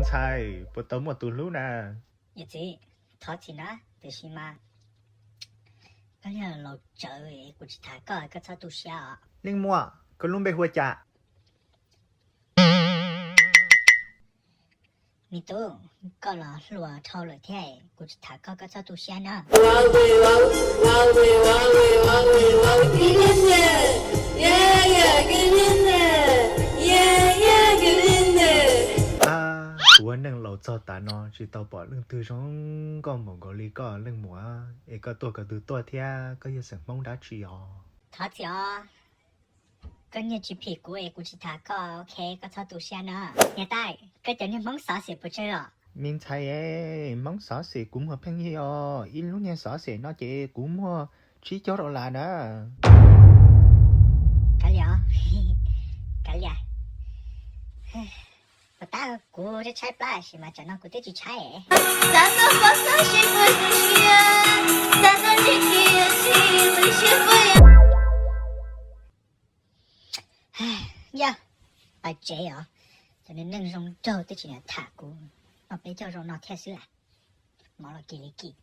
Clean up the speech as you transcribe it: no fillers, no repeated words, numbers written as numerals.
明菜不多么多路呢。也这淘气呢，但是嘛，ก็เรื่องเราเจอกูจะถ่ายก็ชอบดูเชียร์ 另外，个龙被火家。มีตู้ก็รอรัวเท่าเลยแท้กูจะถ่ายก็ชอบดูเชียร์นะตัวหนึ่งเราจอดตาเนาะจีต่อปอเรื่องตัวช่องก็หมกลีก็เรื่องหมัวเอกตัวกับตัวเทียก็ยังเสียงมองดัชชีอ๋อ 淘气哦ก็เนี่ยจีพีกูจะถ่ายก็โอเคก็ชอบดูเชียร์นะเนี่ยได้ก็จะเนี่ยมั้งสาวเสียไปเจอ明菜诶，忙啥事估摸朋友，一六年啥事那些估摸去叫到哪呢？กันเหรอกันเหรอ不打กูจะใช้ปลาใช่ไหมจะน้องกูจะใช้呀，把这哦，在那弄上照的起来塔鼓，那别叫上那天水来，毛了给你给。